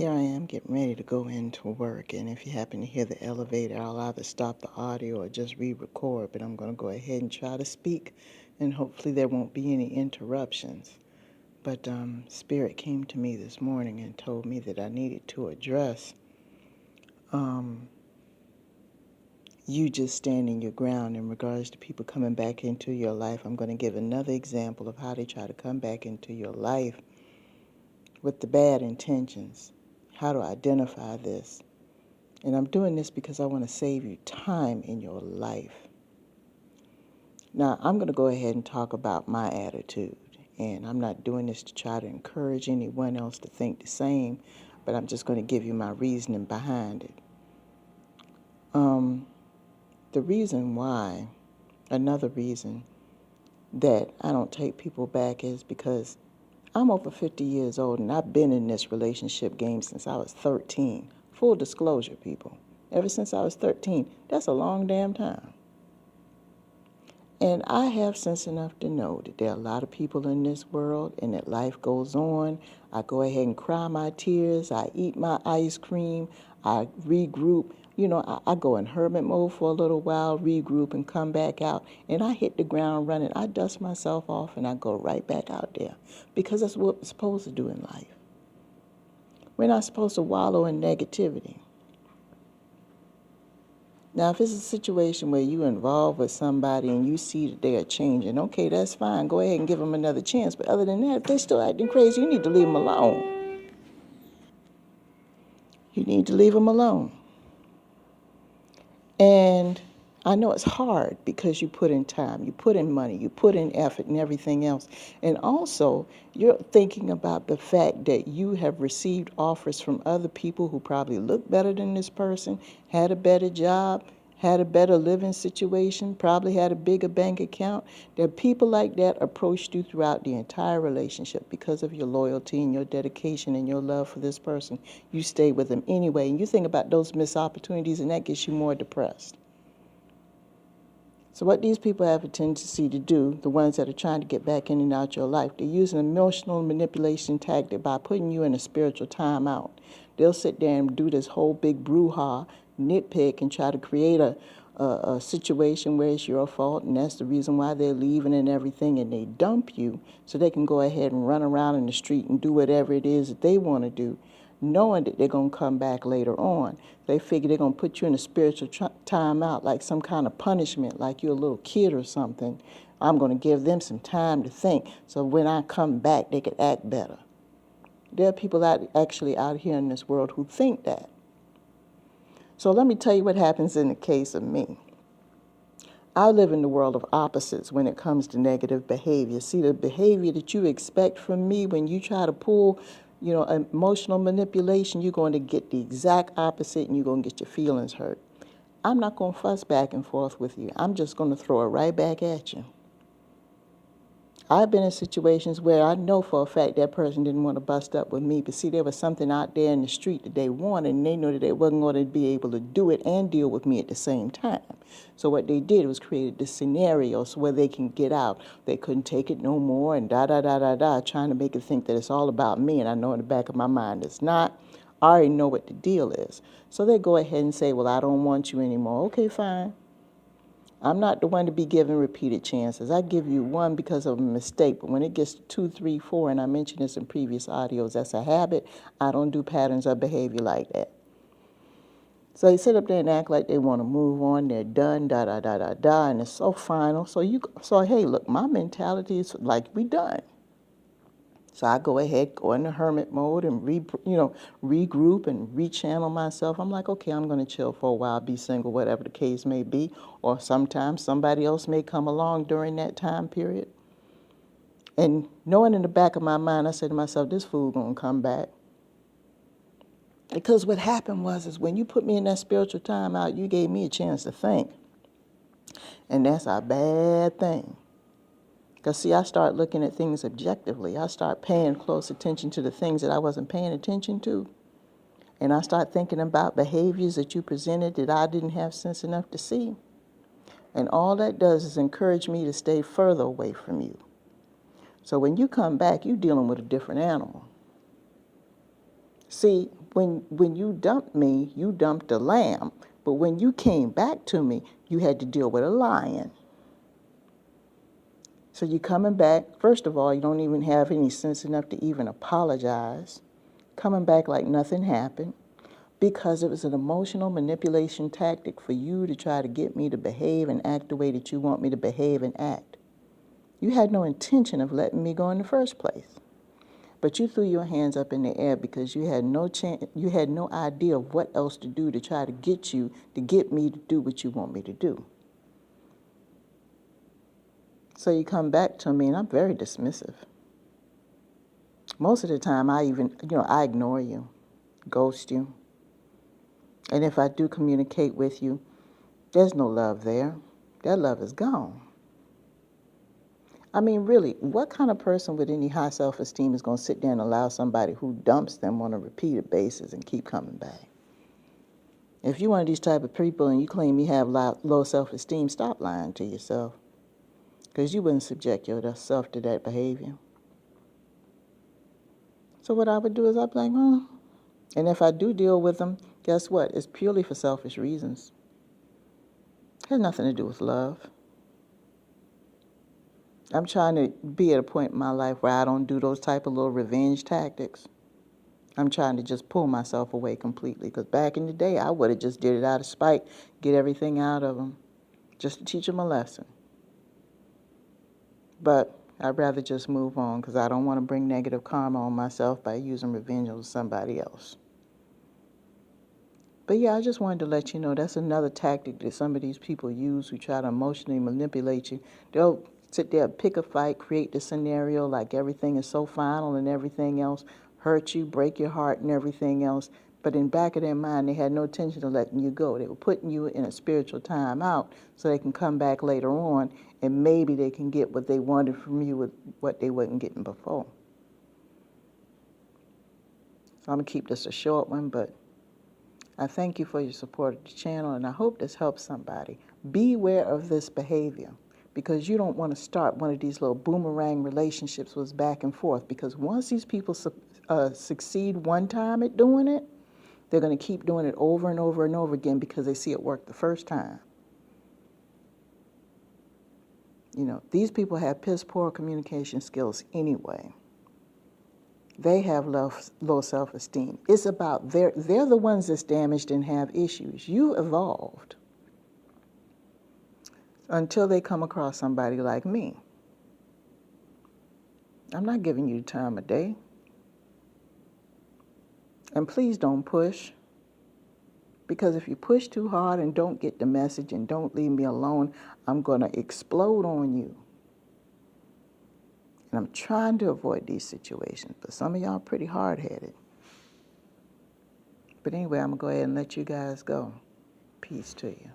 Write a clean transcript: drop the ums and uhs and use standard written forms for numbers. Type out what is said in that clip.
Here I am getting ready to go into work, and if you happen to hear the elevator, I'll either stop the audio or just re-record, but I'm going to go ahead and try to speak, and hopefully there won't be any interruptions. But Spirit came to me this morning and told me that I needed to address you just standing your ground in regards to people coming back into your life. I'm going to give another example of how they try to come back into your life with the bad intentions, how to identify this. And I'm doing this because I want to save you time in your life. Now, I'm going to go ahead and talk about my attitude. And I'm not doing this to try to encourage anyone else to think the same, but I'm just going to give you my reasoning behind it. The reason why, another reason that I don't take people back is because I'm over 50 years old and I've been in this relationship game since I was 13. Full disclosure, people. Ever since I was 13, that's a long damn time. And I have sense enough to know that there are a lot of people in this world and that life goes on. I go ahead and cry my tears. I eat my ice cream. I regroup. I go in hermit mode for a little while, regroup, and come back out. And I hit the ground running. I dust myself off and I go right back out there because that's what we're supposed to do in life. We're not supposed to wallow in negativity. Now, if it's a situation where you're involved with somebody and you see that they are changing, okay, that's fine. Go ahead and give them another chance. But other than that, if they're still acting crazy, you need to leave them alone. You need to leave them alone. And I know it's hard because you put in time, you put in money, you put in effort and everything else. And also, you're thinking about the fact that you have received offers from other people who probably look better than this person, had a better job, had a better living situation, probably had a bigger bank account. There are people like that approached you throughout the entire relationship because of your loyalty and your dedication and your love for this person. You stay with them anyway, and you think about those missed opportunities, and that gets you more depressed. So what these people have a tendency to do, the ones that are trying to get back in and out your life, they use an emotional manipulation tactic by putting you in a spiritual timeout. They'll sit there and do this whole big brouhaha, nitpick, and try to create a situation where it's your fault, and that's the reason why they're leaving and everything, and they dump you so they can go ahead and run around in the street and do whatever it is that they want to do, knowing that they're going to come back later on. They figure they're going to put you in a spiritual timeout, like some kind of punishment, like you're a little kid or something. I'm going to give them some time to think, so when I come back, they could act better. There are people actually out here in this world who think that. So let me tell you what happens in the case of me. I live in the world of opposites when it comes to negative behavior. See, the behavior that you expect from me when you try to pull, emotional manipulation, you're going to get the exact opposite and you're going to get your feelings hurt. I'm not going to fuss back and forth with you. I'm just going to throw it right back at you. I've been in situations where I know for a fact that person didn't want to bust up with me, but see, there was something out there in the street that they wanted, and they knew that they wasn't going to be able to do it and deal with me at the same time. So what they did was created this scenario so where they can get out. They couldn't take it no more, and trying to make it think that it's all about me, and I know in the back of my mind it's not. I already know what the deal is. So they go ahead and say, well, I don't want you anymore. Okay, fine. I'm not the one to be given repeated chances. I give you one because of a mistake, but when it gets to 2, 3, 4, and I mentioned this in previous audios, that's a habit. I don't do patterns of behavior like that. So they sit up there and act like they want to move on. They're done, and it's so final. So hey, look, my mentality is like, we done. So I go ahead, go into hermit mode and regroup and rechannel myself. I'm like, okay, I'm going to chill for a while, be single, whatever the case may be. Or sometimes somebody else may come along during that time period. And knowing in the back of my mind, I said to myself, this fool going to come back. Because what happened is when you put me in that spiritual timeout, you gave me a chance to think. And that's a bad thing. Because, see, I start looking at things objectively. I start paying close attention to the things that I wasn't paying attention to. And I start thinking about behaviors that you presented that I didn't have sense enough to see. And all that does is encourage me to stay further away from you. So when you come back, you're dealing with a different animal. See, when you dumped me, you dumped a lamb. But when you came back to me, you had to deal with a lion. So you're coming back. First of all, you don't even have any sense enough to even apologize. Coming back like nothing happened, because it was an emotional manipulation tactic for you to try to get me to behave and act the way that you want me to behave and act. You had no intention of letting me go in the first place. But you threw your hands up in the air because you had no idea of what else to do to try to get me to do what you want me to do. So you come back to me, and I'm very dismissive. Most of the time, I ignore you, ghost you. And if I do communicate with you, there's no love there. That love is gone. I mean, really, what kind of person with any high self-esteem is going to sit there and allow somebody who dumps them on a repeated basis and keep coming back? If you're one of these type of people and you claim you have low self-esteem, stop lying to yourself, because you wouldn't subject yourself to that behavior. So what I would do is I'd be like, and if I do deal with them, guess what? It's purely for selfish reasons. It has nothing to do with love. I'm trying to be at a point in my life where I don't do those type of little revenge tactics. I'm trying to just pull myself away completely, because back in the day, I would have just did it out of spite, get everything out of them, just to teach them a lesson. But I'd rather just move on, because I don't want to bring negative karma on myself by using revenge on somebody else. But yeah, I just wanted to let you know that's another tactic that some of these people use who try to emotionally manipulate you. They'll sit there, pick a fight, create the scenario like everything is so final and everything else, hurt you, break your heart and everything else. But in back of their mind, they had no intention of letting you go. They were putting you in a spiritual timeout so they can come back later on and maybe they can get what they wanted from you with what they wasn't getting before. So I'm going to keep this a short one, but I thank you for your support of the channel, and I hope this helps somebody. Beware of this behavior, because you don't want to start one of these little boomerang relationships with back and forth, because once these people succeed one time at doing it, they're going to keep doing it over and over and over again because they see it work the first time. You know, these people have piss poor communication skills anyway. They have low self-esteem. It's about they're the ones that's damaged and have issues. You evolved until they come across somebody like me. I'm not giving you the time of day. And please don't push, because if you push too hard and don't get the message and don't leave me alone, I'm going to explode on you. And I'm trying to avoid these situations, but some of y'all are pretty hard-headed. But anyway, I'm going to go ahead and let you guys go. Peace to you.